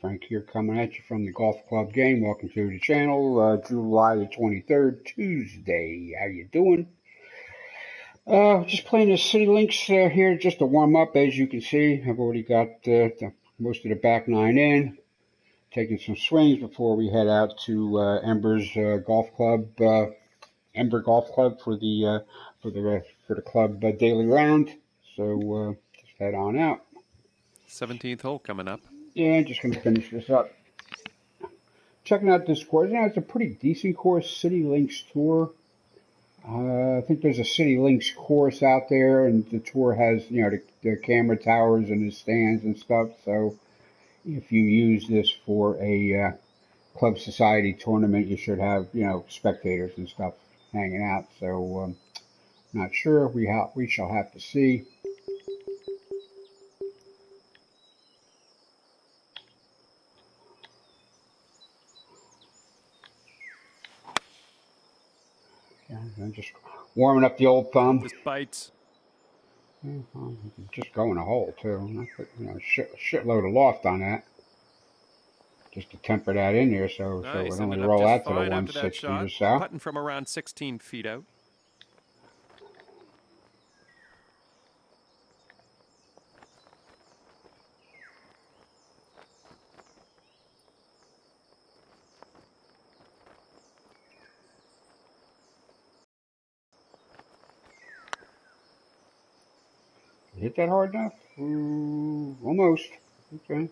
Frank here, coming at you from the golf club game. Welcome to the channel. July the 23rd, Tuesday. How you doing? Just playing the City Links here, just to warm up. As you can see, I've already got most of the back nine in. Taking some swings before we head out to Ember's Golf Club, Ember Golf Club for the club daily round. So just head on out. 17th hole coming up. Yeah, just gonna finish this up. Checking out this course. Yeah, it's a pretty decent course. City Links Tour. I think there's a City Links course out there, and the tour has, you know, the camera towers and the stands and stuff. So if you use this for a club society tournament, you should have, you know, spectators and stuff hanging out. So not sure. We shall have to see. Yeah, I'm just warming up the old thumb. This bites. Yeah, well, just going a hole too. I put, you know, shitload of loft on that, just to temper that in there, so Nice. So it only Ended up roll just out to the fine after that 160 shot. or so. Putting from around 16 feet out. Hit that hard enough? Ooh, almost. Okay,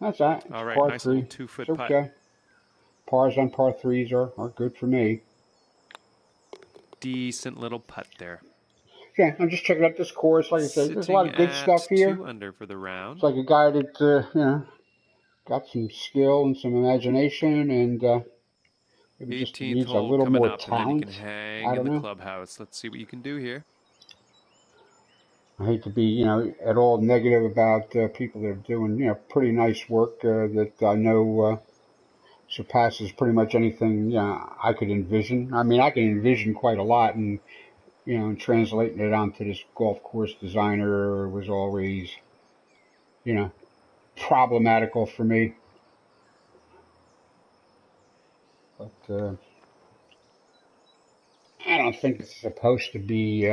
that's that. It's All right, par nice three. little 2-foot It's putt. okay. Pars on par threes are good for me. Decent little putt there. Yeah, I'm just checking out this course. Like I said, there's a lot of good stuff here. 2 under for the round. It's like a guy that you know, got some skill and some imagination, and maybe just 18th needs a hole little coming more up, talent. and then you can hang I don't in the know. clubhouse. Let's see what you can do here. I hate to be, you know, at all negative about people that are doing, you know, pretty nice work that I know surpasses pretty much anything, you know, I could envision. I mean, I can envision quite a lot, and, you know, and translating it onto this golf course designer was always, you know, problematical for me. But I don't think it's supposed to be,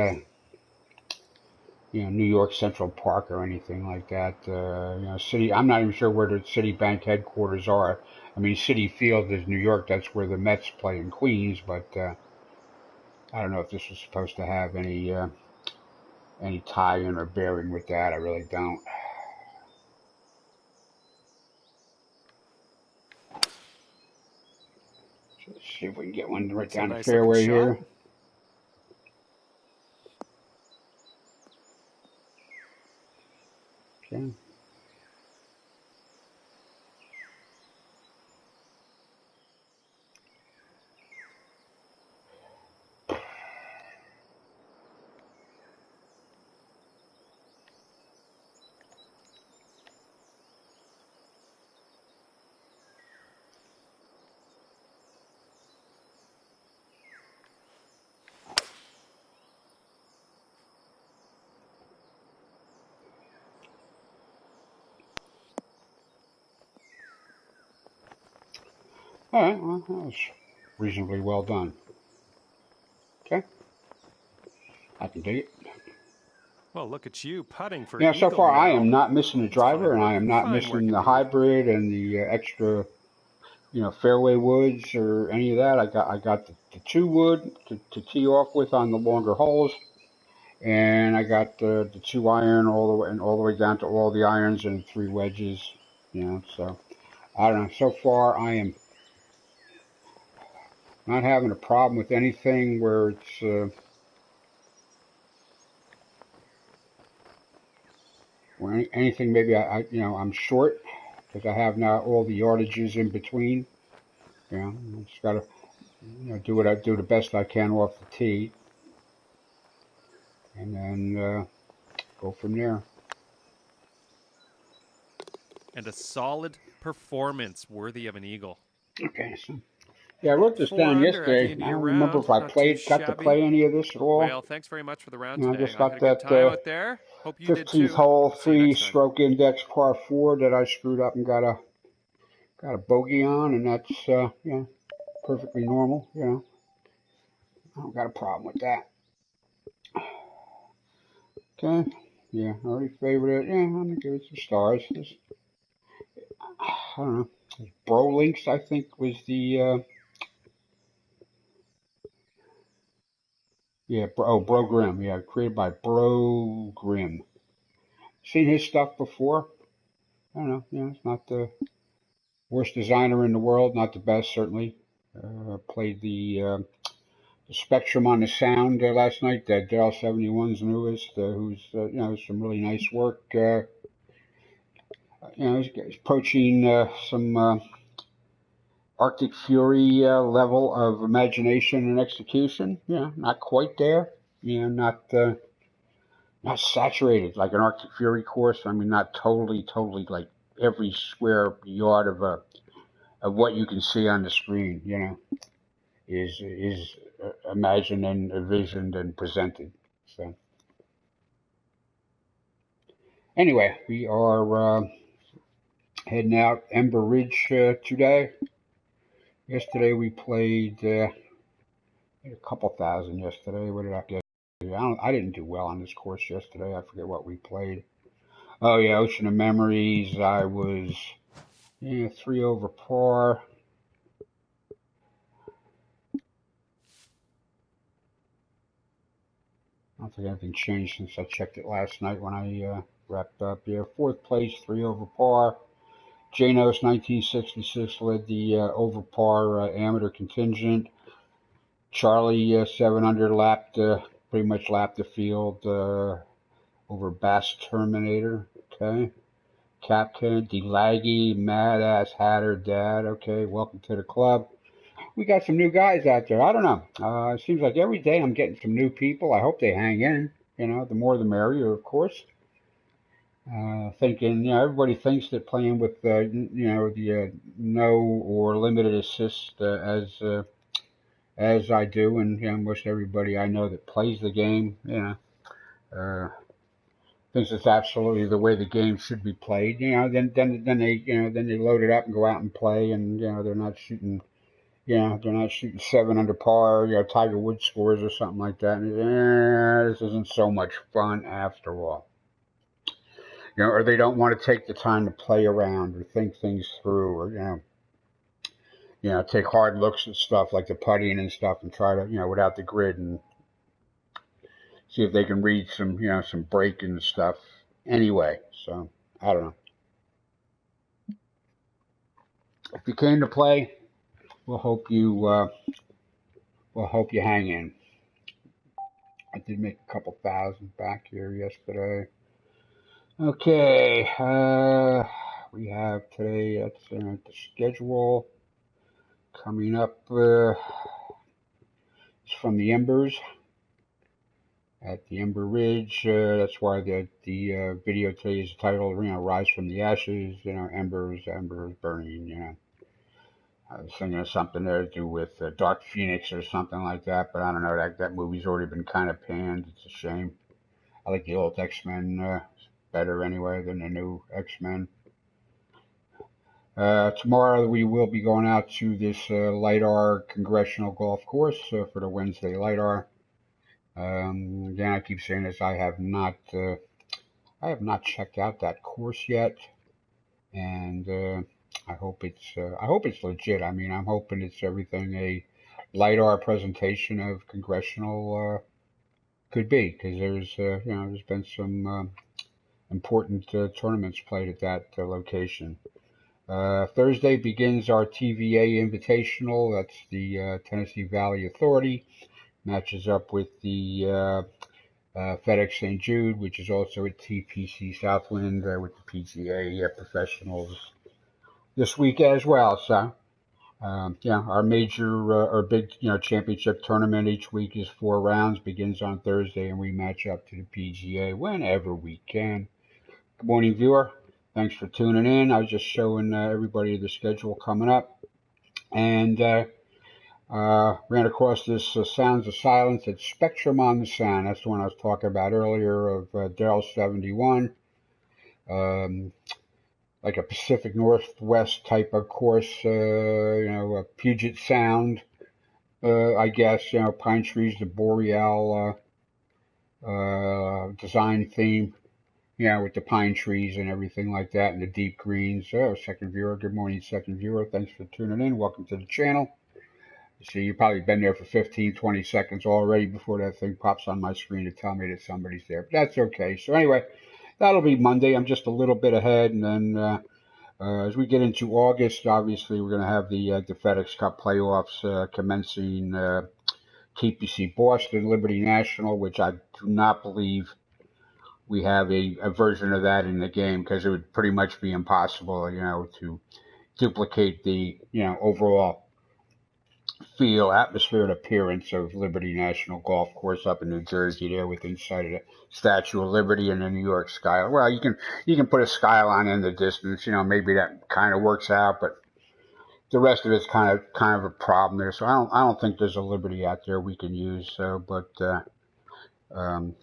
you know, New York Central Park or anything like that. You know, I'm not even sure where the Citibank headquarters are. I mean, Citi Field is New York. That's where the Mets play in Queens. But I don't know if this was supposed to have any tie-in or bearing with that. I really don't. Let's see if we can get one right down the fairway here. Okay. All right, well, that was reasonably well done. Okay, I can dig it. Well, look at you putting for Yeah, so eagle far now. I am not missing the driver, and I am not Fine missing work the indeed. hybrid and the extra, you know, fairway woods or any of that. I got the 2 wood to tee off with on the longer holes, and I got the 2 iron all the way down to all the irons and 3 wedges. You know, so I don't know. So far I am not having a problem with anything where it's or anything maybe I you know, I'm short because I have now all the yardages in between. You know, I just gotta, you know, do the best I can off the tee, and then go from there. And a solid performance worthy of an eagle. Okay, so yeah, I wrote this 4 down under yesterday. at the I end of don't your remember round. if I Not too got to shabby. play any of this at all. Well, thanks very much for the round today. I just I got had a good that time out there. Hope you did 15th too. hole See you next time. 3-stroke index par 4 that I screwed up and got a got a bogey on, and that's perfectly normal. I don't got a problem with that. Okay, yeah, I already favored it. Yeah, I'm gonna give it some stars. I don't know. Bro Links, I think, was the Bro Grimm. Yeah, created by Bro Grimm. Seen his stuff before. I don't know. It's not the worst designer in the world. Not the best, certainly. Played the Spectrum on the sound last night. That Dell 71's newest, who's some really nice work. He's approaching some Arctic Fury level of imagination and execution. Not quite there. Not saturated like an Arctic Fury course. I mean, not totally like every square yard of what you can see on the screen. Is imagined and envisioned and presented. So anyway, we are heading out Ember Ridge today. Yesterday we played a couple thousand yesterday. What did I get? I didn't do well on this course yesterday. I forget what we played. Oh yeah, Ocean of Memories. I was 3 over par. I don't think anything changed since I checked it last night when I wrapped up. Yeah, 4th place, 3 over par. Janos 1966 led the over par amateur contingent. Charlie 700 pretty much lapped the field over Bass Terminator. Okay. Captain, DeLaggy, Mad Ass Hatter, Dad. Okay, welcome to the club. We got some new guys out there. I don't know. It seems like every day I'm getting some new people. I hope they hang in. The more the merrier, of course. Thinking, everybody thinks that playing with, the no or limited assist as I do, and most everybody I know that plays the game, thinks it's absolutely the way the game should be played. Then they load it up and go out and play, and they're not shooting. They're not shooting 7 under par, Tiger Woods scores or something like that. And this isn't so much fun after all. Or they don't want to take the time to play around or think things through, or take hard looks at stuff like the putting and stuff, and try to, without the grid, and see if they can read some breaking stuff. Anyway, so I don't know. If you came to play, we'll hope you hang in. I did make a couple thousand back here yesterday. Okay, we have today, that's the schedule coming up. It's from the Embers at the Ember Ridge. That's why the video today is titled, Rise from the Ashes, embers burning, I was thinking of something there to do with Dark Phoenix or something like that, but I don't know, that movie's already been kind of panned. It's a shame. I like the old X-Men better anyway than the new X-Men. Tomorrow we will be going out to this LIDAR Congressional Golf Course for the Wednesday LIDAR. Again, I keep saying this. I have not checked out that course yet, and I hope it's legit. I mean, I'm hoping it's everything a LIDAR presentation of Congressional could be, because there's been some important tournaments played at that location. Thursday begins our TVA Invitational. That's the Tennessee Valley Authority. Matches up with the FedEx St. Jude, which is also at TPC Southwind with the PGA professionals this week as well. So, our major or big, championship tournament each week is 4 rounds, begins on Thursday, and we match up to the PGA whenever we can. Good morning, viewer. Thanks for tuning in. I was just showing everybody the schedule coming up, and ran across this Sounds of Silence at Spectrum on the Sound. That's the one I was talking about earlier of Daryl 71. like a Pacific Northwest type of course, a Puget Sound, I guess, pine trees, the boreal design theme, with the pine trees and everything like that, and the deep greens. Oh, second viewer, good morning, second viewer. Thanks for tuning in. Welcome to the channel. See, you've probably been there for 15, 20 seconds already before that thing pops on my screen to tell me that somebody's there. But that's okay. So anyway, that'll be Monday. I'm just a little bit ahead, and then as we get into August, obviously we're going to have the FedEx Cup playoffs commencing. TPC Boston, Liberty National, which I do not believe we have a version of that in the game, because it would pretty much be impossible, to duplicate the, overall feel, atmosphere, and appearance of Liberty National Golf Course up in New Jersey, there within sight of the Statue of Liberty and the New York skyline. Well, you can put a skyline in the distance, maybe that kind of works out, but the rest of it's kind of a problem there. So I don't think there's a Liberty out there we can use. Um,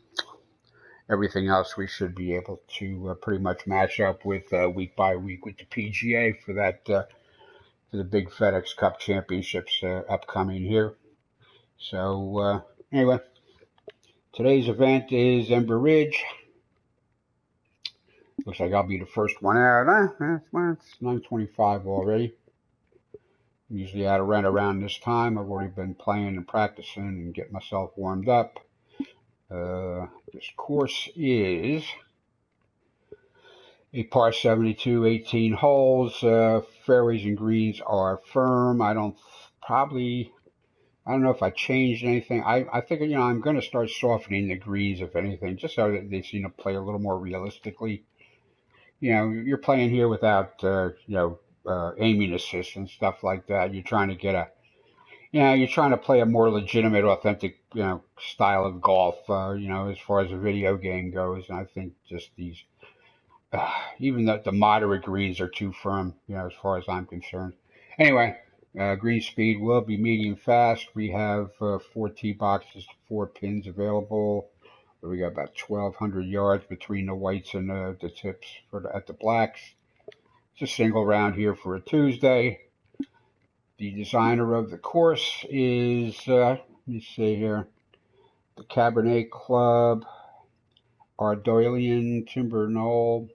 everything else we should be able to pretty much match up with week by week with the PGA for that for the big FedEx Cup Championships upcoming here. So anyway, today's event is Ember Ridge. Looks like I'll be the first one out. It's 9:25 already. I'm usually out of rent around this time. I've already been playing and practicing and getting myself warmed up. This course is a par 72, 18 holes. Fairways and greens are firm. I don't know if I changed anything. I think, I'm going to start softening the greens, if anything, just so that they seem to play a little more realistically. You're playing here without, aiming assist and stuff like that. You're trying to get you're trying to play a more legitimate, authentic, style of golf, as far as a video game goes. And I think just these, even the moderate greens are too firm, as far as I'm concerned. Anyway, green speed will be medium fast. We have 4 tee boxes, 4 pins available. We got about 1,200 yards between the whites and the tips at the blacks. It's a single round here for a Tuesday. The designer of the course is, let me see here, the Cabernet Club, Ardolian, Timber Knoll.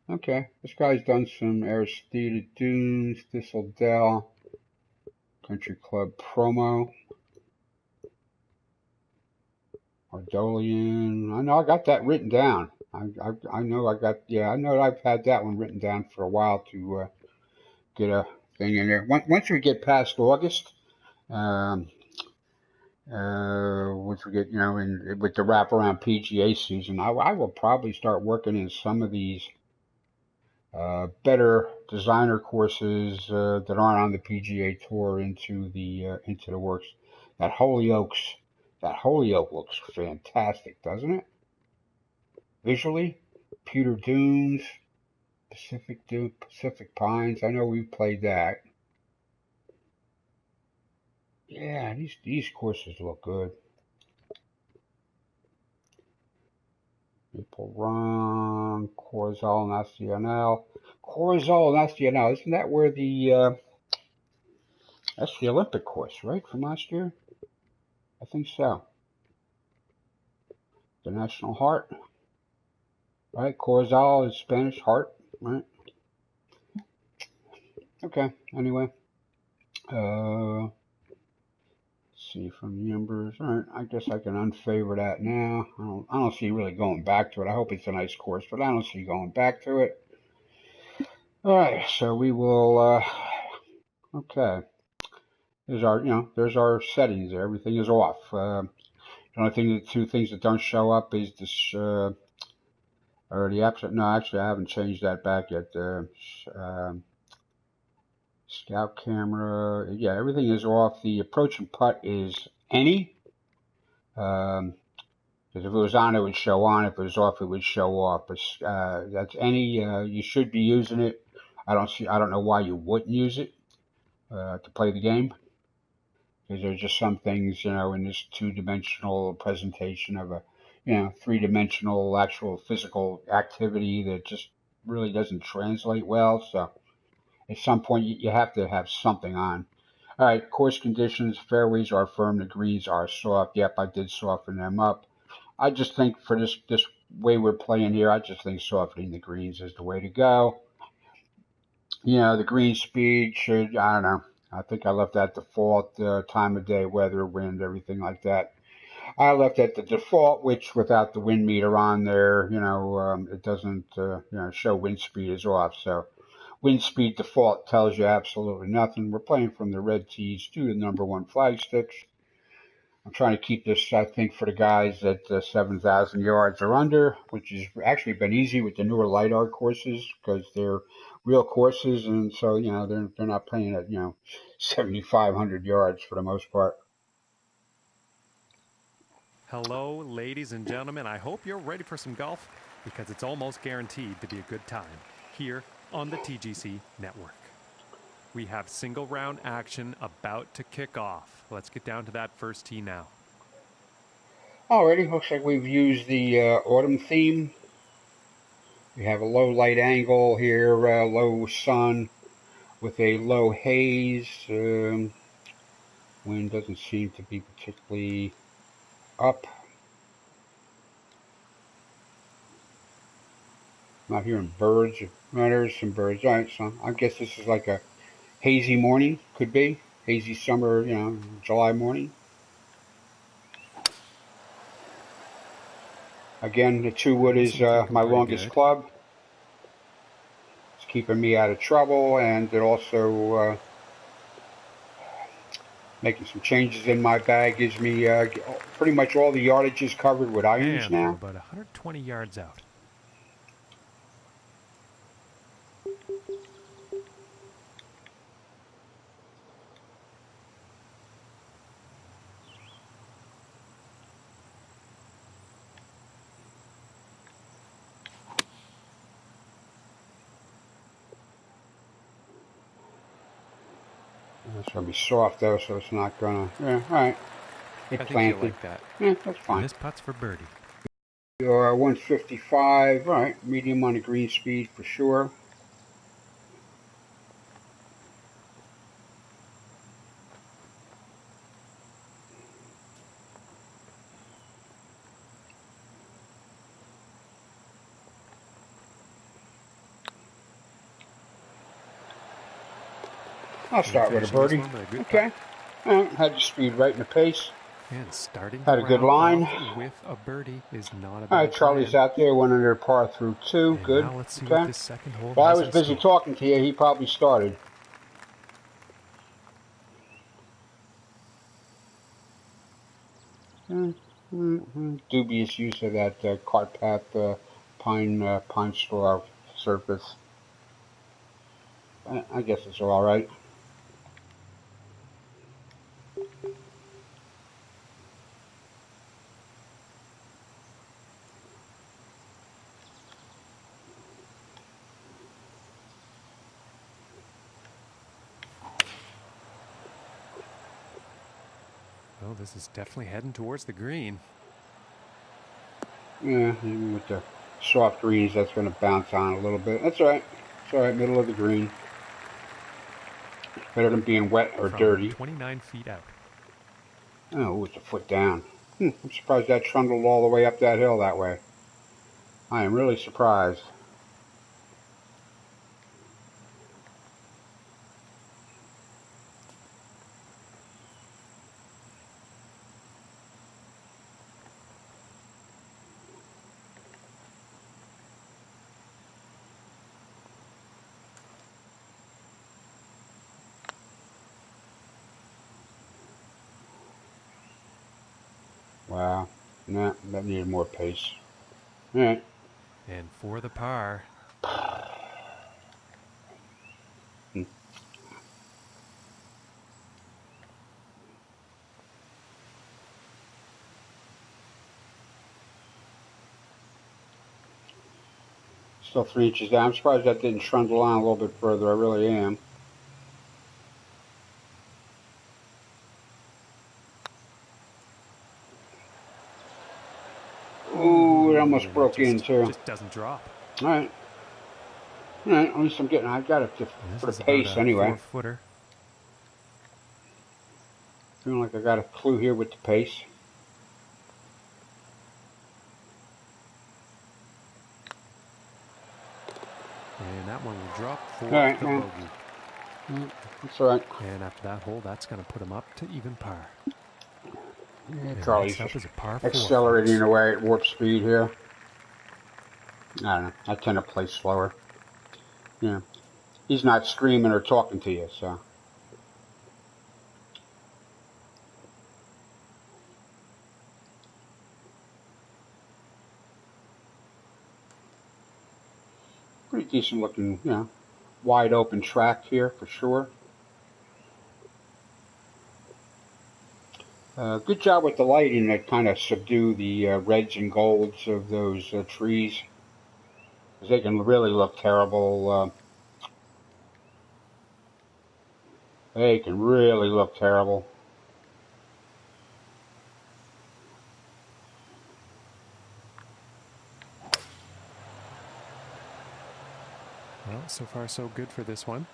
Okay, this guy's done some Aristide Dunes, Thistledale, Country Club promo. Ardolian, I know I got that written down. I know I've had that one written down for a while to get a thing in there. Once we get past August, once we get, with the wraparound PGA season, I will probably start working in some of these better designer courses that aren't on the PGA Tour into the works. That Holyoke looks fantastic, doesn't it? Visually, Pewter Dunes, Pacific Pines. I know we've played that. Yeah, these courses look good. Maple Run, Corzal Nacional. Isn't that where that's the Olympic course, right, from last year? I think so. The National Heart, right? Corzal is Spanish heart, right? Okay, anyway. Let's see, from the Embers. All right, I guess I can unfavor that now. I don't see really going back to it. I hope it's a nice course, but I don't see going back to it. All right, so we will, okay. There's our settings there. Everything is off. The only thing, the 2 things that don't show up is this, or the apps. No, actually, I haven't changed that back yet. Scout camera. Yeah, everything is off. The approach and putt is any. Because if it was on, it would show on. If it was off, it would show off. But that's any. You should be using it. I don't know why you wouldn't use it to play the game. Because there's just some things, in this 2-dimensional presentation of a, you know, three-dimensional actual physical activity that just really doesn't translate well. So at some point you have to have something on. All right, course conditions, fairways are firm, the greens are soft. Yep, I did soften them up. I just think for this way we're playing here, I just think softening the greens is the way to go. You know, the green speed should, I don't know. I think I left that default time of day, weather, wind, everything like that. I left at the default, which without the wind meter on there, it doesn't, show wind speed is off. So wind speed default tells you absolutely nothing. We're playing from the red tees to the number one flag sticks. I'm trying to keep this, I think, for the guys at 7,000 yards or under, which has actually been easy with the newer light art courses because they're real courses, and so they're not playing at 7,500 yards for the most part. Hello, ladies and gentlemen. I hope you're ready for some golf because it's almost guaranteed to be a good time here on the TGC network. We have single round action about to kick off. Let's get down to that first tee now. Alrighty, looks like we've used the autumn theme. We have a low light angle here, low sun with a low haze. Wind doesn't seem to be particularly up. Not hearing birds. No, there's some birds. All right, so I guess this is like a hazy morning, could be. Hazy summer, July morning. Again, the 2-wood is my longest club. It's keeping me out of trouble, and it also making some changes in my bag gives me pretty much all the yardages covered with irons and now. We're about 120 yards out. It's going to be soft, though, so it's not going to... Yeah, all right. I think you'll like that. Yeah, that's fine. And this putt's for birdie. You're 155. All right, medium on the green speed for sure. I'll start with a birdie. Okay. Had the speed right in the pace. And starting had a good line with a birdie is not a bad All right, Charlie's out there, went under par through 2. And good. Now let's see what this second hole While I was busy talking to you, he probably started. Dubious use of that cart path pine straw surface. I guess it's all right. Well, this is definitely heading towards the green. Yeah, even with the soft greens, that's going to bounce on a little bit. That's all right. It's all right, middle of the green. Better than being wet or dirty. 29 feet out. Oh, it's a foot down. I'm surprised that trundled all the way up that hill that way. I am really surprised. Wow. Nah, that needed more pace. All right. And for the par. Still 3 inches down. I'm surprised that didn't trundle on a little bit further. I really am. almost and broke in too. just doesn't drop. All right. All right. At least I'm getting. I've got it for the pace anyway. 4-footer. Feeling like I got a clue here with the pace. And that one will drop for right, the man. bogey. That's all right. And after that hole, that's going to put him up to even par. Yeah, And Charlie's next up just is a par 4, accelerating folks. away at warp speed here. I don't know. I tend to play slower. Yeah. He's not screaming or talking to you, so. Pretty decent looking, you know, wide open track here for sure. Good job with the lighting to kind of subdue the reds and golds of those trees. Because they can really look terrible. They can really look terrible. Well, so far so good for this one.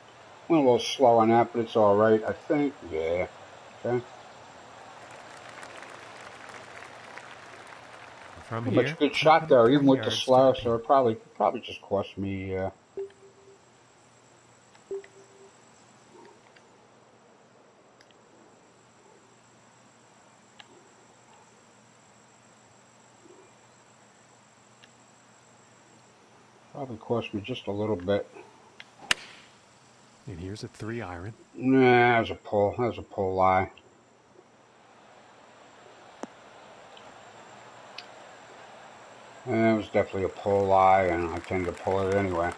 Went a little slow on that, but it's all right, I think. Yeah. Okay. From Pretty here, much a good shot though, even with the slow. So it probably just cost me. Probably cost me just a little bit. And here's a 3-iron. Nah, that was a pull. That was a pull lie. It was definitely a pull lie, and I tend to pull it anyway.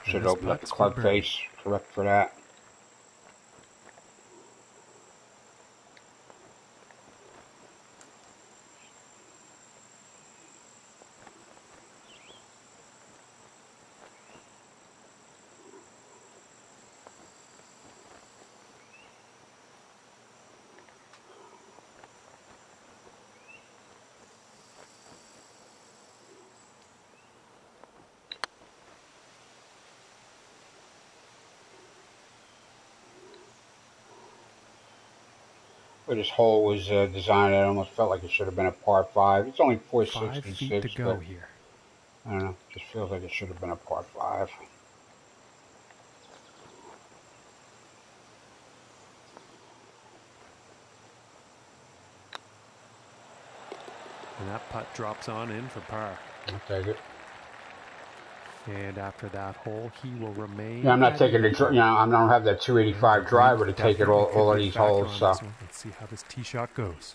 Should have opened up the club face. Correct for that. But this hole was designed, I almost felt like it should have been a par 5. It's only 466, 5 feet to go here. I don't know. Just feels like it should have been a par 5. And that putt drops on in for par. I'll take it. And after that hole, he will remain. Yeah, I'm not taking the, you know, I don't have that 285 driver to take it all of these holes. So Let's see how this tee shot goes.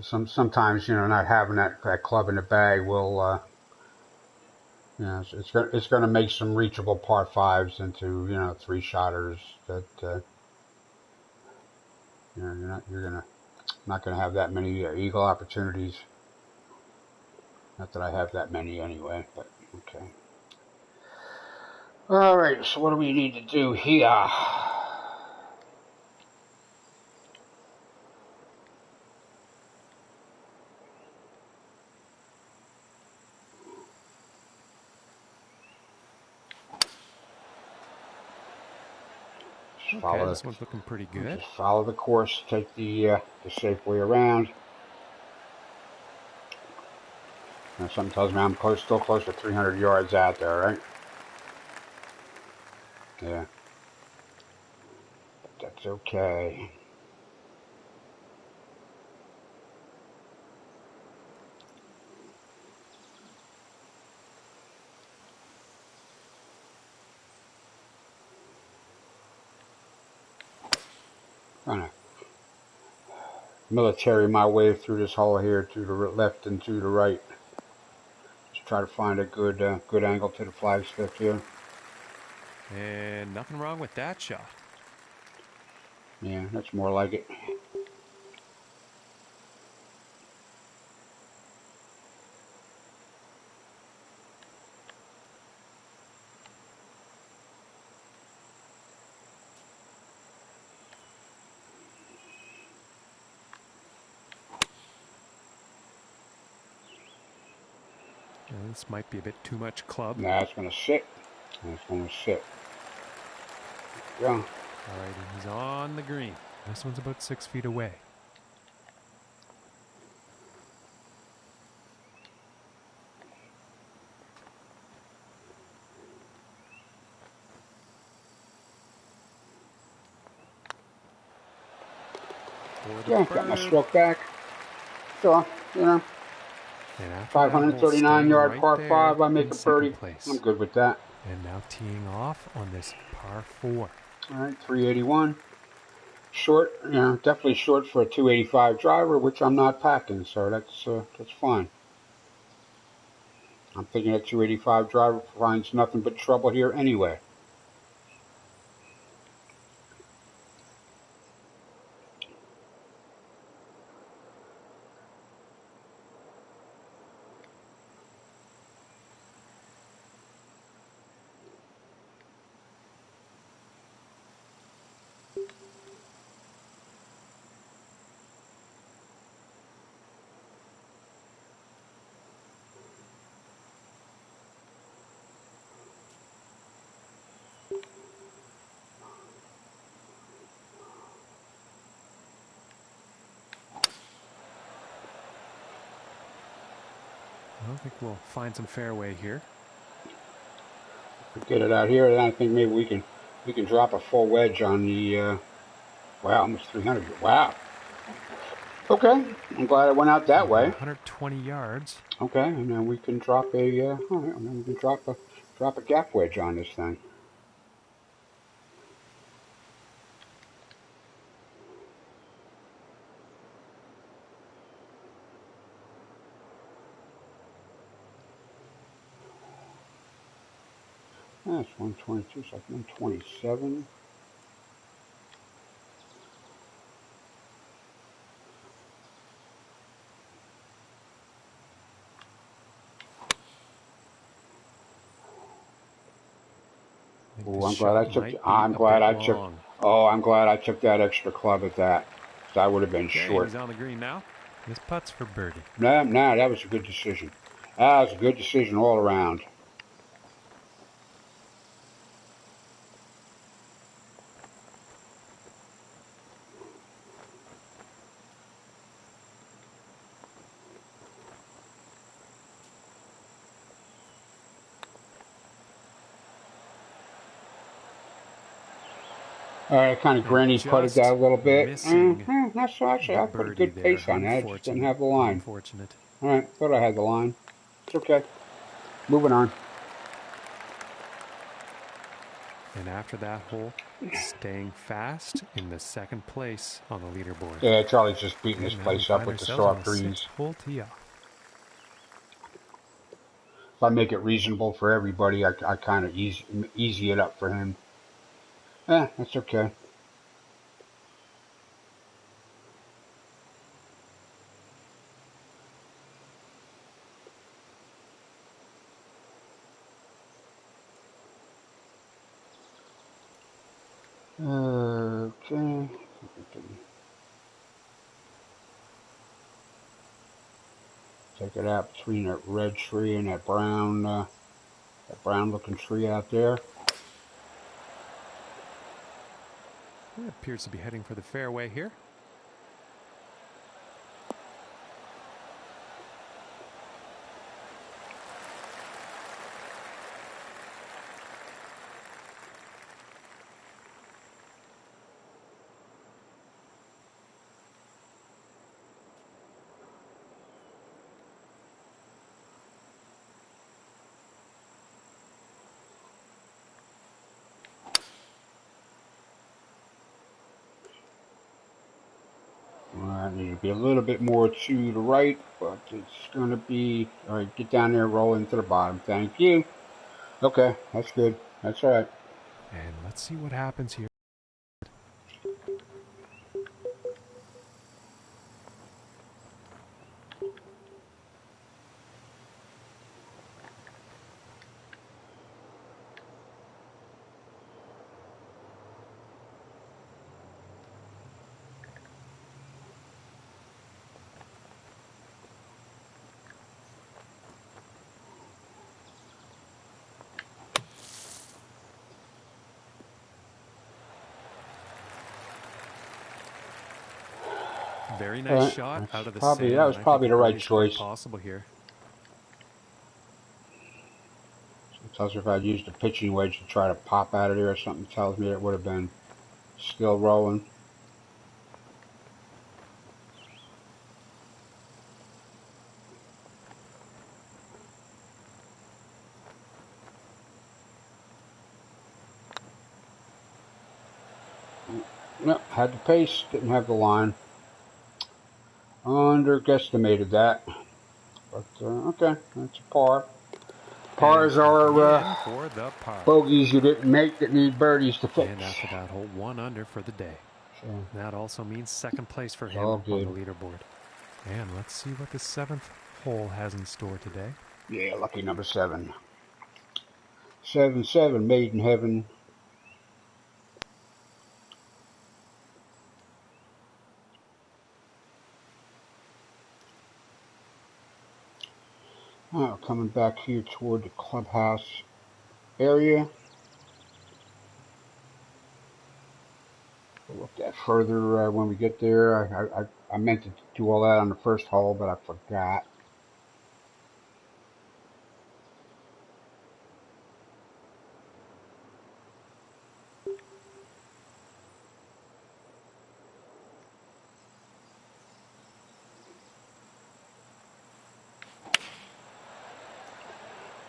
sometimes, you know, not having that club in the bag will, you know, it's going to make some reachable par 5s into, you know, 3-shotters that, you know, you're not going to have that many eagle opportunities. Not that I have that many anyway, but okay. All right, so what do we need to do here? Okay, this one's looking pretty good. Just follow the course, take the safe way around. Now, something tells me I'm still close to 300 yards out there, right? Yeah. But that's okay. Kind of military my way through this hole here to the left and to the right. Just try to find a good angle to the flagstick here. And nothing wrong with that shot. Yeah, that's more like it. This might be a bit too much club. Nah, it's going to sit. It's going to sit. Yeah. All right, and he's on the green. This one's about 6 feet away. Yeah, got my stroke back. So, you know, 539-yard par 5. I make a birdie. I'm good with that. And now teeing off on this par 4. All right, 381. Short, you know, definitely short for a 285 driver, which I'm not packing, so that's fine. I'm thinking a 285 driver finds nothing but trouble here anyway. I think we'll find some fairway here. Get it out here, and I think maybe we can drop a full wedge on the. Wow, almost 300. Wow. Okay, I'm glad it went out that way. 120 yards. Okay, and then we can drop a. All right, and then we can drop a gap wedge on this thing. That's 122, so 127. Oh, I'm glad I took. I'm glad I took. Oh, I'm glad I took that extra club at that. So I would have been short. He's on the green now. This putt's for birdie. Nah, that was a good decision. That was a good decision all around. I kind of granny putted that a little bit. Not so actually. I put a good pace on that. I just didn't have the line. Unfortunate. All right, thought I had the line. It's okay. Moving on. And after that hole, staying fast in the second place on the leaderboard. Yeah, Charlie's just beating this place up with the soft greens. Hole tee off. If I make it reasonable for everybody, I kind of easy it up for him. That's okay. Okay. Take it out between that red tree and that brown looking tree out there. It appears to be heading for the fairway here. I need to be a little bit more to the right, but it's going to be... All right, get down there, roll into the bottom. Thank you. Okay, that's good. That's all right. And let's see what happens here. Very nice shot out of the sand. That was probably the right choice. Possible here. It tells me if I'd used a pitching wedge to try to pop out of there or something, tells me it would have been still rolling. Yep, had the pace, didn't have the line. Underestimated that. But, okay, that's a par. Pars are for the par. bogeys you didn't make that need birdies to fix. And after that hole, 1 under for the day. So, that also means second place for him on the leaderboard. And let's see what the 7th hole has in store today. Yeah, lucky number 7. 7-7, made in heaven. Oh, coming back here toward the clubhouse area. We'll look at that further when we get there. I meant to do all that on the first hole, but I forgot.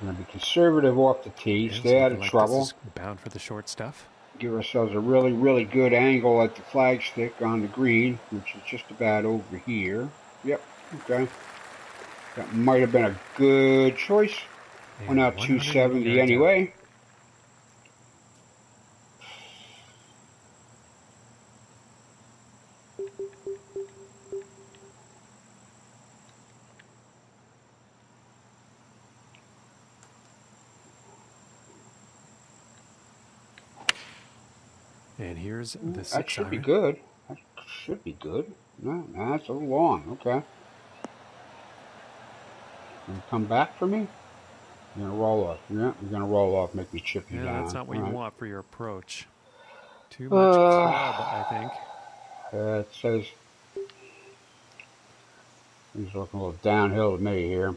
Going to be conservative off the tee, stay out of trouble. Bound for the short stuff. Give ourselves a really, really good angle at the flagstick on the green, which is just about over here. Yep, okay. That might have been a good choice. Went out 270 anyway. And here's the 6 That should be good. That should be good. No, that's a little long. Okay. Gonna come back for me? You're gonna roll off. Yeah, you're gonna roll off, make me chip you down. That's not what you want for your approach. Too much club, I think. It says he's looking a little downhill to me here.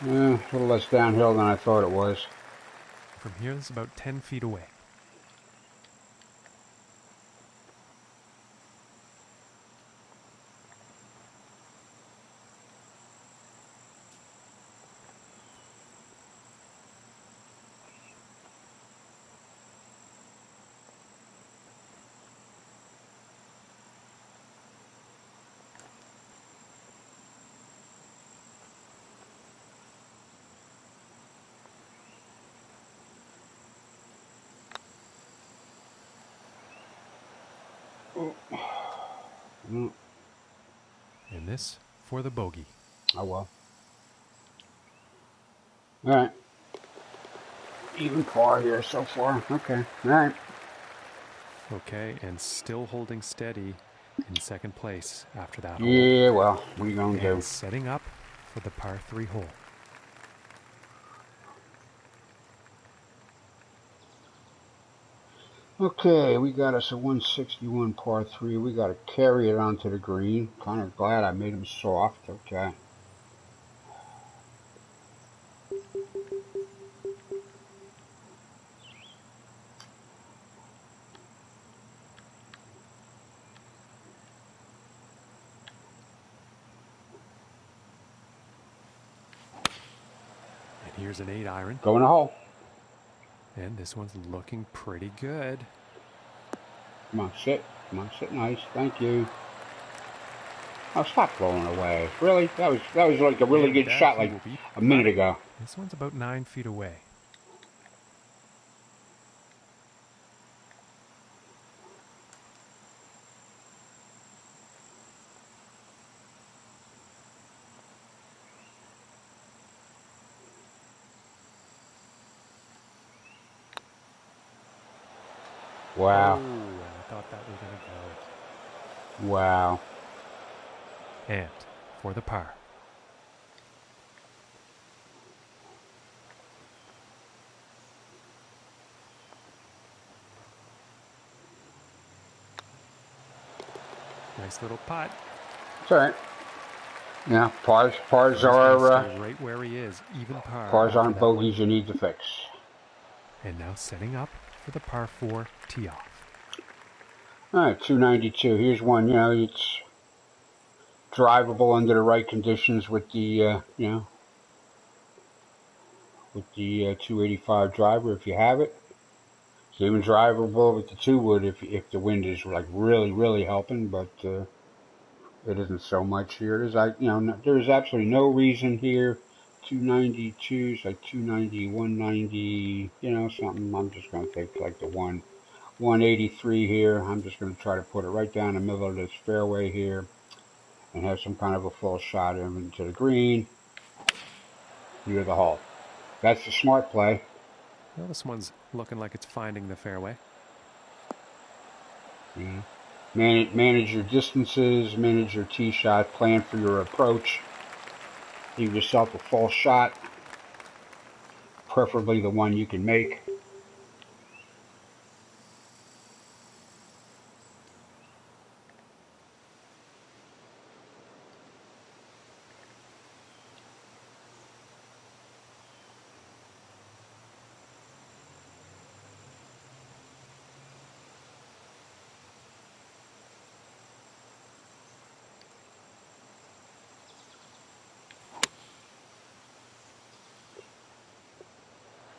A little less downhill than I thought it was. From here, it's about 10 feet away. And this for the bogey. Oh well. All right. Even par here so far. Okay. All right. Okay, and still holding steady in second place after that hole. Yeah, well, what are you going to do? Setting up for the par 3 hole. Okay, we got us a 161 par 3. We got to carry it onto the green. Kind of glad I made them soft. Okay. And here's an 8 iron. Go in the hole. And this one's looking pretty good. Come on, sit. Come on, sit nice. Thank you. Oh, stop blowing away. Really? That was like a really good shot like a minute ago. This one's about 9 feet away. Wow. Oh, I thought that was going to go. Wow. And for the par. Nice little putt. It's all right. Yeah, pars He's gonna are stay right where he is, even par. pars after aren't that bogeys one. you need to fix. And now setting up for the par 4 tee off. All right, 292. Here's one. You know, it's drivable under the right conditions with the with the 285 driver if you have it. It's even drivable with the 2-wood if the wind is like really helping, but it isn't so much here. There's there's absolutely no reason here. 292 is like 290, 190, something. I'm just going to take like the 183 here. I'm just going to try to put it right down the middle of this fairway here and have some kind of a full shot into the green near the hole. That's the smart play. Well, this one's looking like it's finding the fairway. Yeah. Manage your distances, manage your tee shot, plan for your approach. Leave yourself a full shot, preferably the one you can make.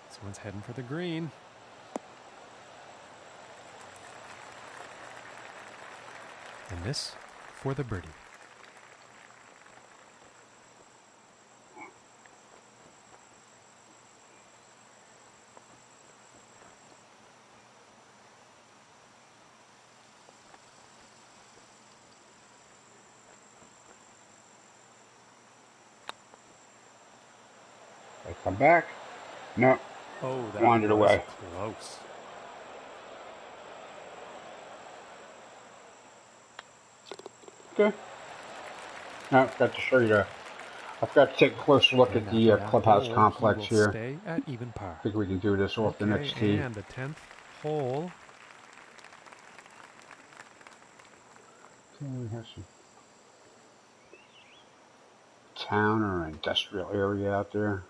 This one's heading for the green. And this for the birdie. I come back. No. Oh, that Wandered was away. close. Okay. Now I've got to show you I've got to take a closer look at the clubhouse complex here. Stay at even par. I think we can do this off the next tee. And the 10th hole. Okay, we have some town or industrial area out there.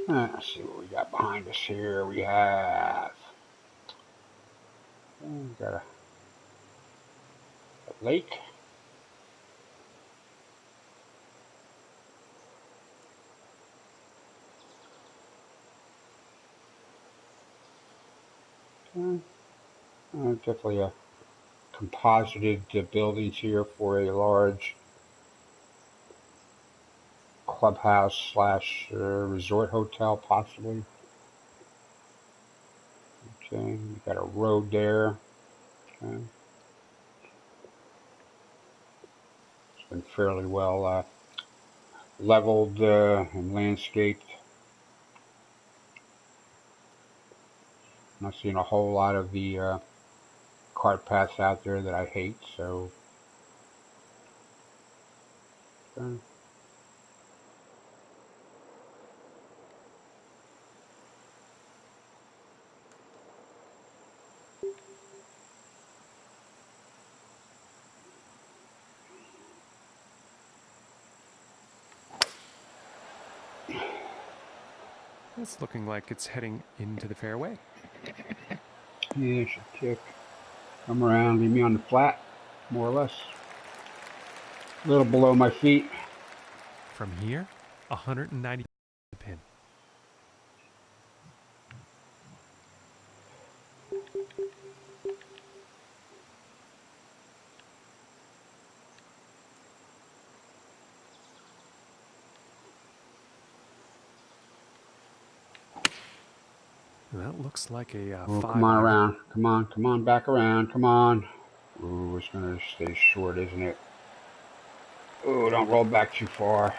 Let's see what we got behind us here. We got a lake. Definitely a composited buildings here for a large clubhouse / resort hotel, possibly. Okay, we got a road there. Okay. It's been fairly well leveled and landscaped. I'm not seeing a whole lot of the cart paths out there that I hate, so okay. It's looking like it's heading into the fairway. Yeah, it should kick. Come around, leave me on the flat, more or less. A little below my feet. From here, 190 the pin. That looks like a Oh, 5 come on iron. around. Come on, back around. Come on. Ooh, it's going to stay short, isn't it? Oh, don't roll back too far.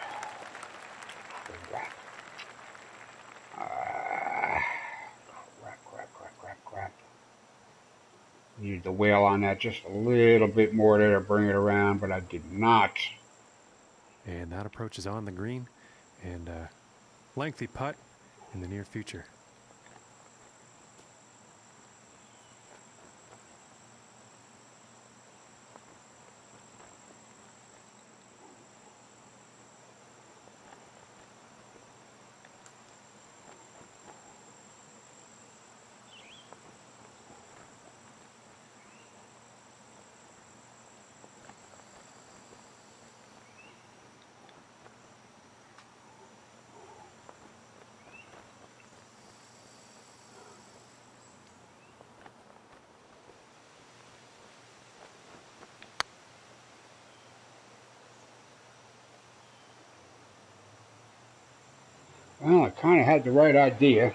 Crap. Needed the wheel on that just a little bit more there to bring it around, but I did not. And that approach is on the green, and a lengthy putt in the near future. Well, I kind of had the right idea.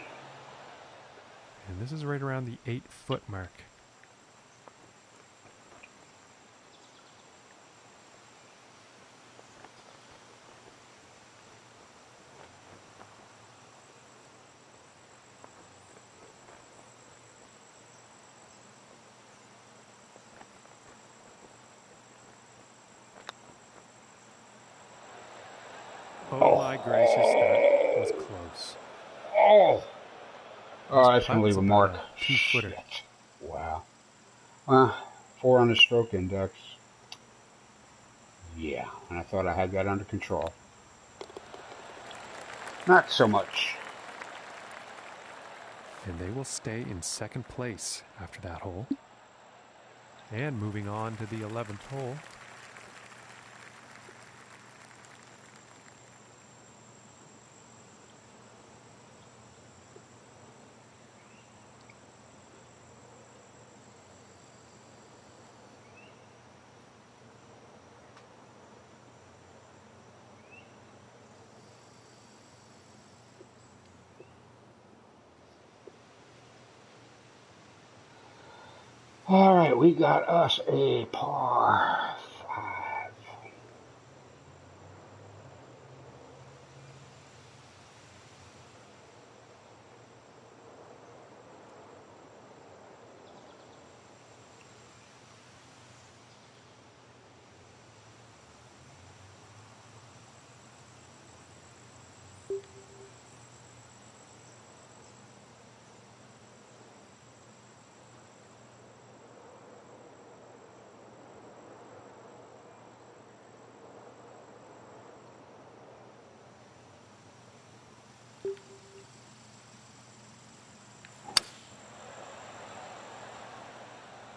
And this is right around the 8-foot mark. Oh my gracious, that was close. Oh, This that's going to leave putt's a about mark. a 2-footer. Shit. Wow. Well, 4 on the stroke index. Yeah, and I thought I had that under control. Not so much. And they will stay in second place after that hole. And moving on to the 11th hole. All right, we got us a par 5.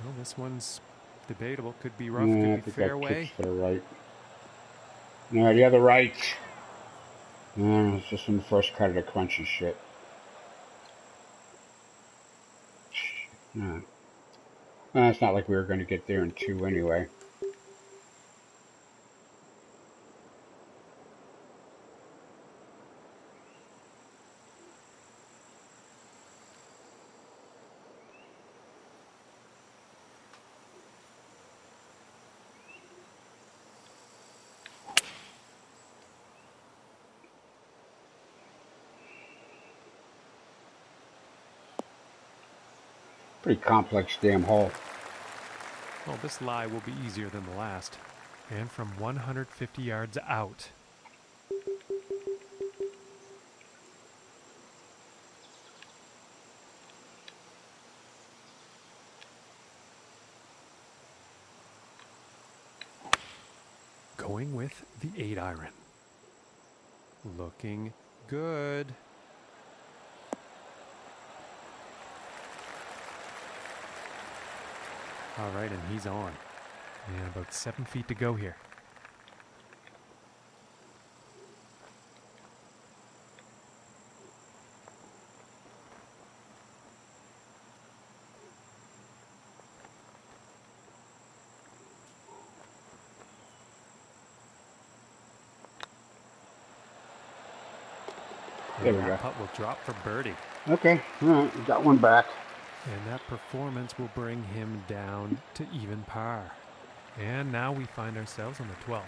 Well, this one's debatable. Could be rough, Yeah, I could be think that fairway. kicks to the right. No, the other right. It's just in the first cut of the crunchy shit. No. Well, it's not like we were going to get there in 2 anyway. Pretty complex damn hole. Well, this lie will be easier than the last. And from 150 yards out. Going with the 8-iron. Looking good. All right, and he's on. And about 7 feet to go here. There we And go. that putt will drop for birdie. Okay, all right, we got one back. And that performance will bring him down to even par. And now we find ourselves on the 12th.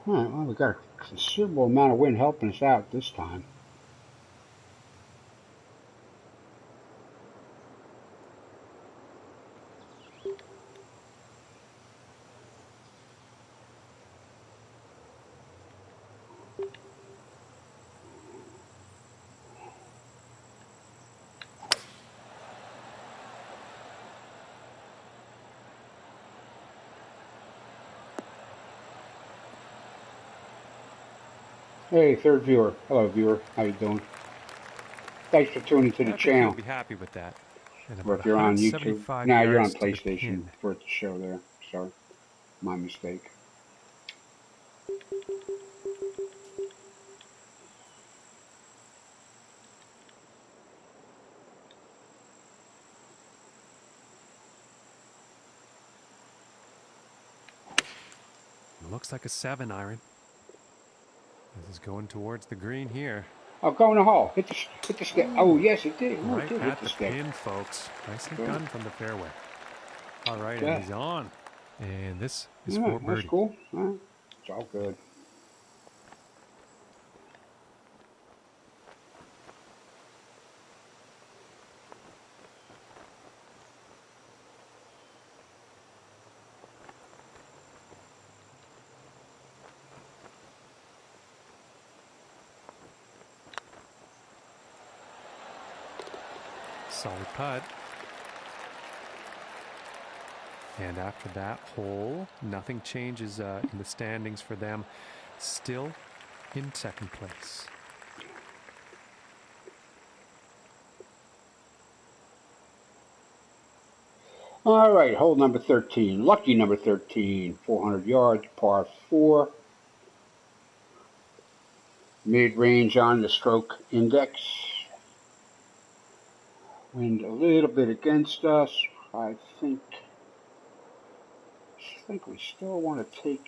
All right, well, we got a considerable amount of wind helping us out this time. Hey, third viewer. Hello, viewer. How you doing? Thanks for tuning to the I think you'll channel. be happy with that. And Or about if you're on YouTube. 175 Nah, you're on yards to the PlayStation pin. for it to show there. Sorry. My mistake. It looks like a 7-iron. This is going towards the green here. Oh, go in the hole. Hit the stick. Oh, yes, it did. Oh, it Right did hit at the the stick. pin, folks. Nicely Good. done from the fairway. All right, Yeah. and he's on. And this is Yeah, for that's birdie. cool. All right. It's all good. Solid putt. And after that hole, nothing changes in the standings for them. Still in second place. All right, hole number 13. Lucky number 13. 400 yards, par 4. Mid-range on the stroke index. Wind a little bit against us. I think we still want to take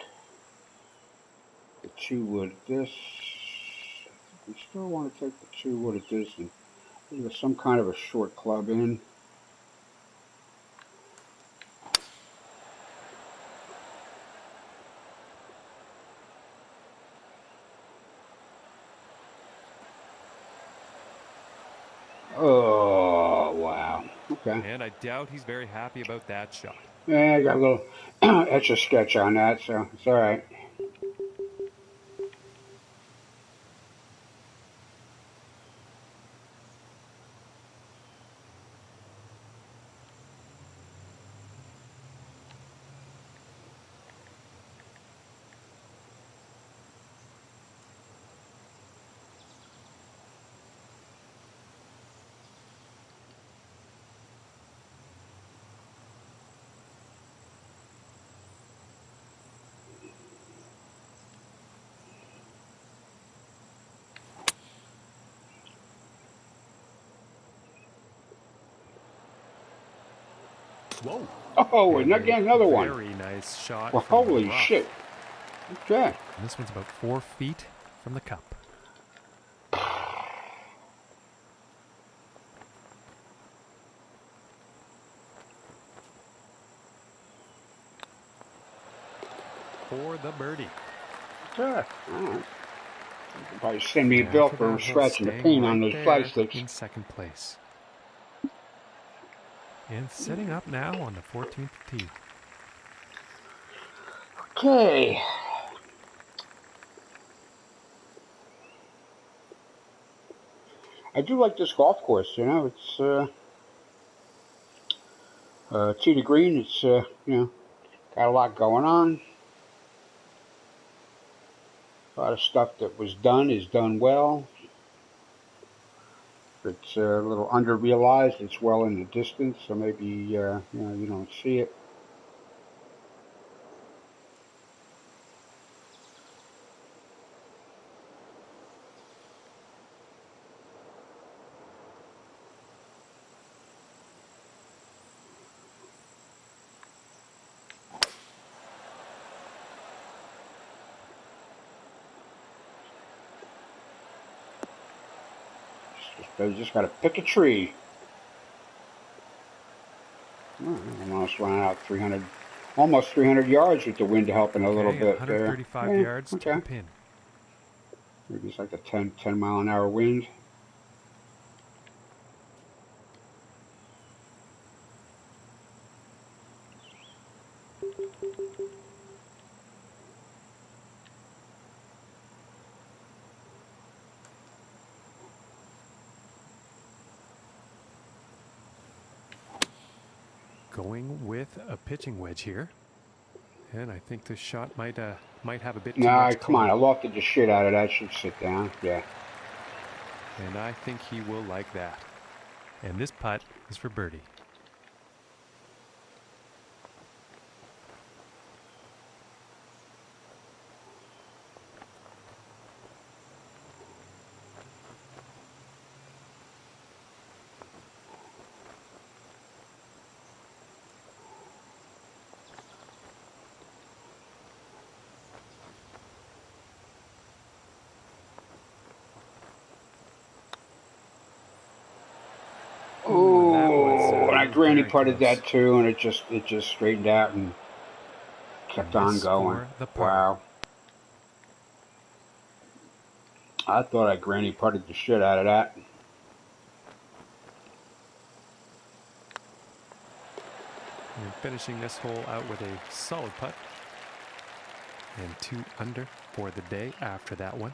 the 2-wood at this. We still want to take the 2-wood at this and leave some kind of a short club in. Oh, wow. Okay. And I doubt he's very happy about that shot. Yeah, I got a little etch a sketch on that, so it's all right. Whoa. Oh, and again, another one. Very nice shot. Well, from holy the rough. shit. Okay. And this one's about 4 feet from the cup. For the birdie. Okay. All right. You can probably send me a And bill after for that, he'll scratching the stay paint on right those there plastics. in second place. And setting up now on the 14th tee. Okay. I do like this golf course, you know. It's tee to green. It's you know, got a lot going on. A lot of stuff that was done is done well. It's a little under-realized. It's well in the distance, so maybe you know, you don't see it. You just got to pick a tree. Oh, I'm almost running out 300 almost 300 yards with the wind helping a little Okay, and bit there. 135 Yeah, yards to the okay. pin. Maybe it's like a 10 mile an hour wind. Going with a pitching wedge here. And I think this shot might have a bit too Nah, much come on. I club. lofted the shit out of that. Should sit down. Yeah. And I think he will like that. And this putt is for birdie. Oh, and I granny very putted close. that too, and it just straightened out and kept And on this going. for the par. Wow. I thought I granny putted the shit out of that. And finishing this hole out with a solid putt. And 2 under for the day after that one.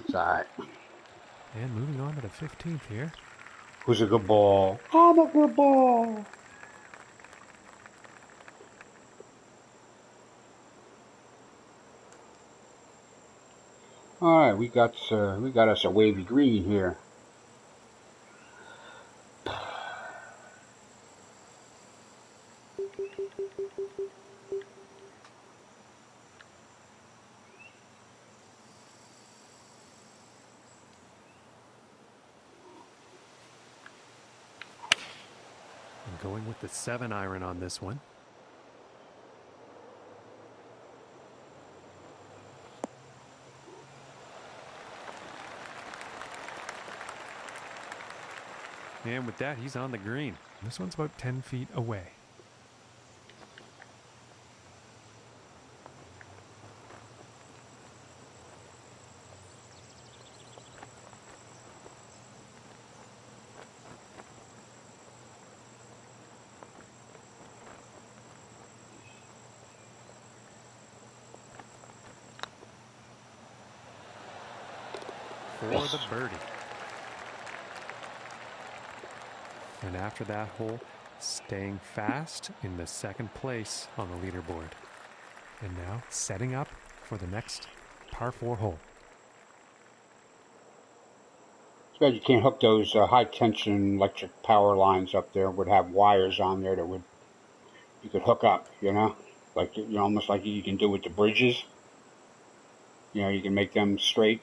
It's alright. And moving on to the 15th here. Who's a good ball? I'm a good ball. All right, we got us a wavy green here. And going with the 7 iron on this one. And with that, he's on the green. This one's about 10 feet away. For the birdie. And after that hole, staying fast in the 2nd place on the leaderboard. And now setting up for the next par 4 hole. Too bad you can't hook those high tension electric power lines up there. Would have wires on there that you could hook up. You know, like almost like you can do with the bridges. You know, you can make them straight.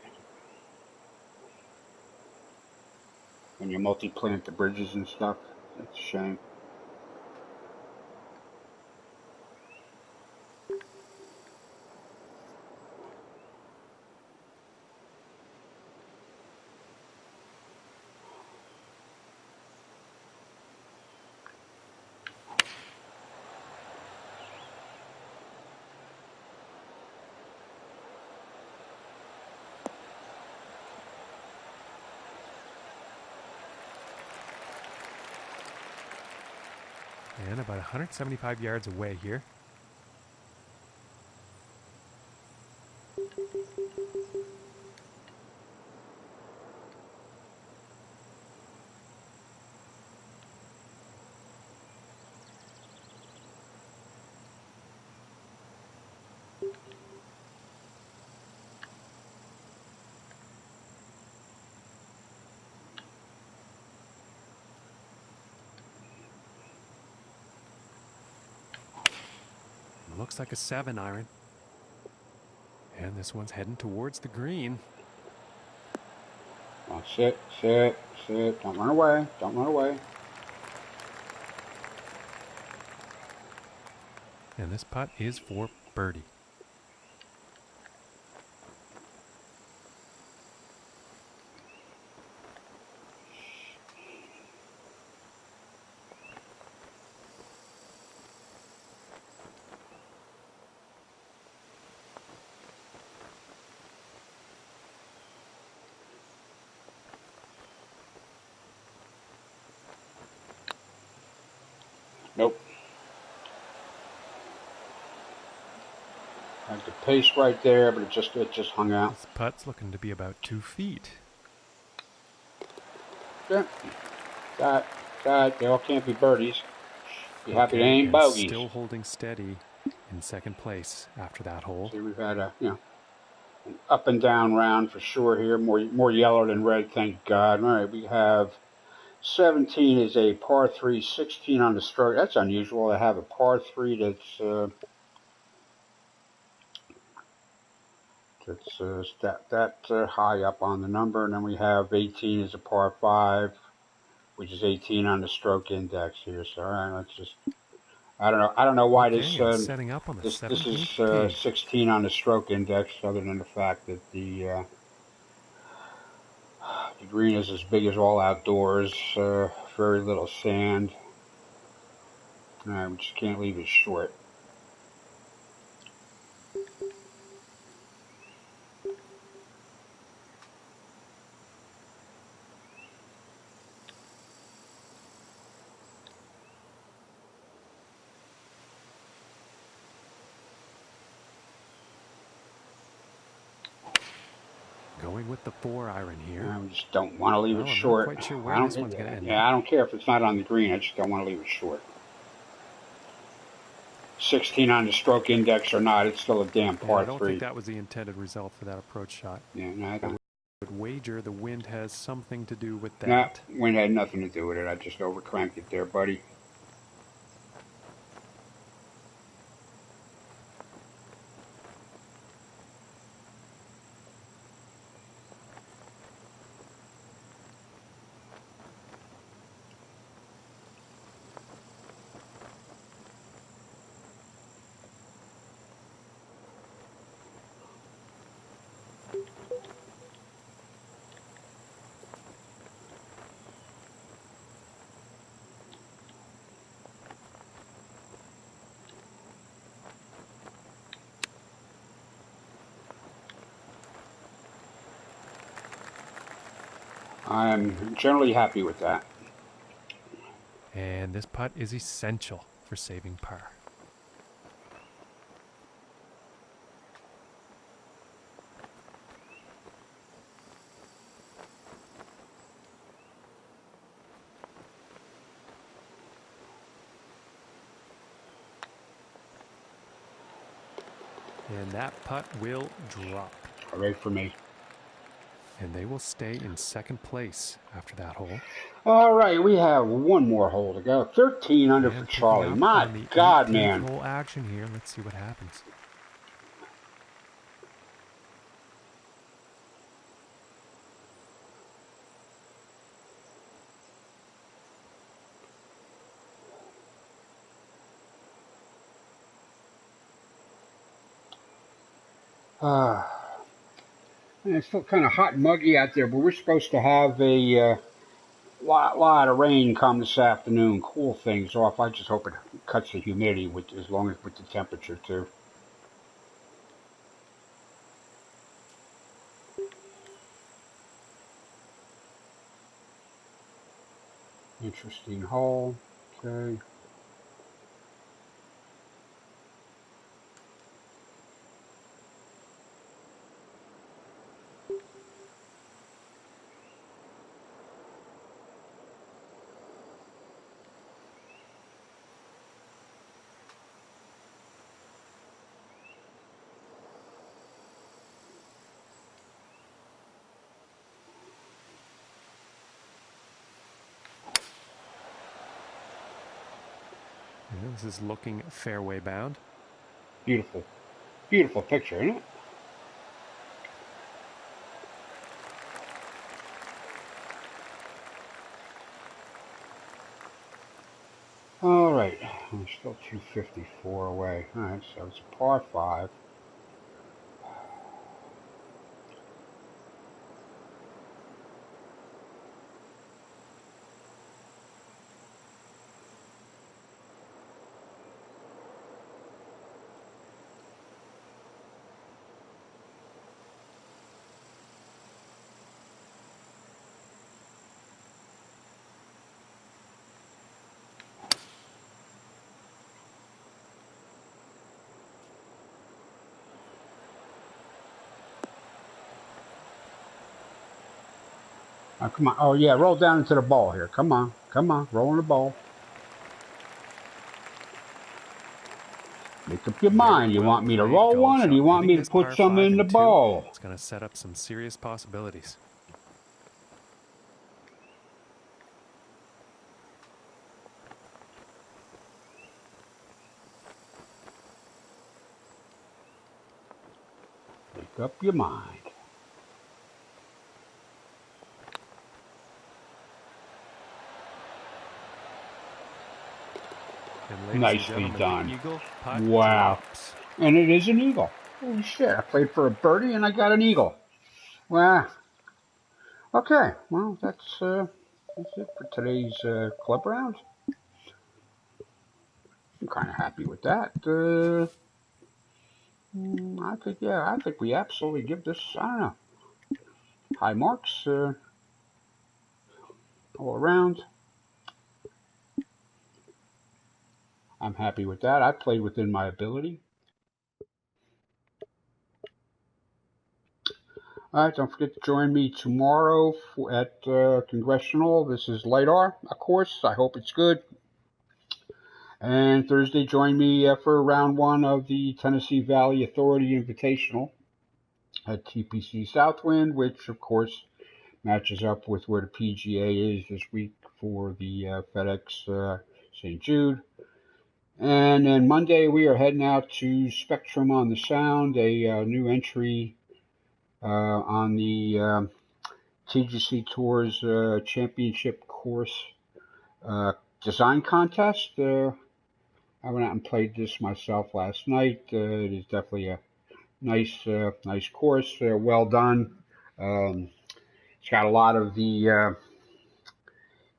When you multi-plant the bridges and stuff. That's a shame. And about 175 yards away here. Looks like a 7 iron. And this one's heading towards the green. Oh, sit. Don't run away. Don't run away. And this putt is for birdie. Nope. Had the pace right there, but it just hung out. This putt's looking to be about 2 feet. Yeah. That they all can't be birdies. Be happy they Okay, ain't and bogeys. still holding steady in second place after that hole. See, we've had a an up and down round for sure here. More yellow than red, thank God. All right, we have 17 is a par 3, 16 on the stroke. That's unusual to have a par 3 that's that high up on the number. And then we have 18 is a par 5, which is 18 on the stroke index here. So all right, let's just. I don't know why Okay, and setting up on the this 17th is tee. 16 on the stroke index, other than the fact that the green is as big as all outdoors. Very little sand. We just can't leave it short. Going with the 4-iron here. I just don't want to leave it I'm short. not quite sure I where don't. this one's going to end Yeah, up. I don't care if it's not on the green. I just don't want to leave it short. 16 on the stroke index or not, it's still a damn Yeah, I par don't 3. think that was the intended result for that approach shot. Yeah, no, I don't. I would wager the wind has something to do with Nah, that. wind had nothing to do with it. I just overcranked it there, buddy. I'm generally happy with that. And this putt is essential for saving par. And that putt will drop. Hooray for me. And they will stay in second place after that hole. All right, we have one more hole to go. 13 under And for picking Charlie. up My on the God, 18th man. hole action here. Let's see what happens. It's still kind of hot and muggy out there, but we're supposed to have a lot of rain come this afternoon, cool things off. I just hope it cuts the humidity with as long as with the temperature too. Interesting hole. Okay. And this is looking fairway bound. Beautiful. Beautiful picture, isn't it? All right. We're still 254 away. All right, so it's a par 5. Come on. Oh, yeah, roll down into the ball here. Come on. Come on. Roll in the ball. Make up your mind. You Well want me to played, roll golf one, or do shot. you want Hitting me to this put par some 5 in the and 2, ball? it's going to set up some serious possibilities. Make up your mind. And ladies Nicely and gentlemen, done. the eagle putt Wow. drops. And it is an eagle. Holy shit. I played for a birdie and I got an eagle. Wow. Okay. Well, that's it for today's club round. I'm kind of happy with that. I think we absolutely give this, I don't know, high marks all around. I'm happy with that. I played within my ability. All right, don't forget to join me tomorrow at Congressional. This is LIDAR, of course. I hope it's good. And Thursday, join me for round one of the Tennessee Valley Authority Invitational at TPC Southwind, which, of course, matches up with where the PGA is this week for the FedEx St. Jude. And then Monday, we are heading out to Spectrum on the Sound, a new entry on the TGC Tours Championship Course Design Contest. I went out and played this myself last night. It is definitely a nice course. Well done. It's got a lot of the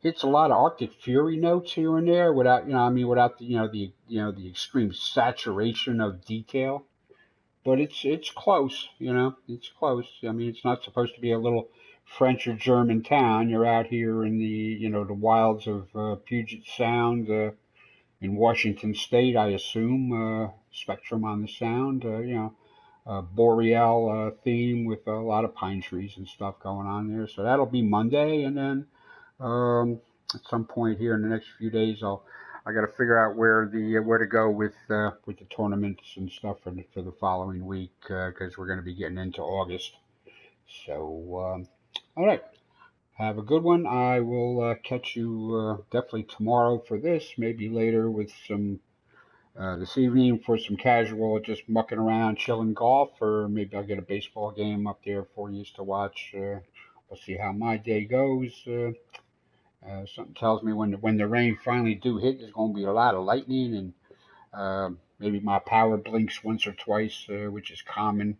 hits a lot of Arctic Fury notes here and there without without the extreme saturation of detail. But it's close. It's close. I mean, it's not supposed to be a little French or German town. You're out here in the wilds of Puget Sound in Washington State, I assume. Spectrum on the Sound. Boreal theme with a lot of pine trees and stuff going on there. So that'll be Monday, and then at some point here in the next few days, I got to figure out where to go with the tournaments and stuff for the following week because we're going to be getting into August. So all right, have a good one. I will catch you definitely tomorrow for this, maybe later with some. This evening for some casual, just mucking around, chilling golf, or maybe I'll get a baseball game up there for you to watch. We'll see how my day goes. Something tells me when the rain finally do hit, there's going to be a lot of lightning, and maybe my power blinks once or twice, which is common.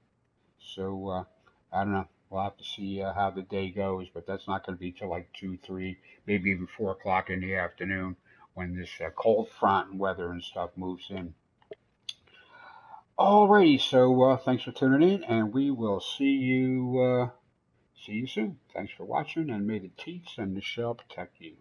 So I don't know. We'll have to see how the day goes, but that's not going to be till like 2, 3, maybe even 4 o'clock in the afternoon when this cold front and weather and stuff moves in. Alrighty, so thanks for tuning in, and we will see you soon. Thanks for watching, and may the teats and the shell protect you.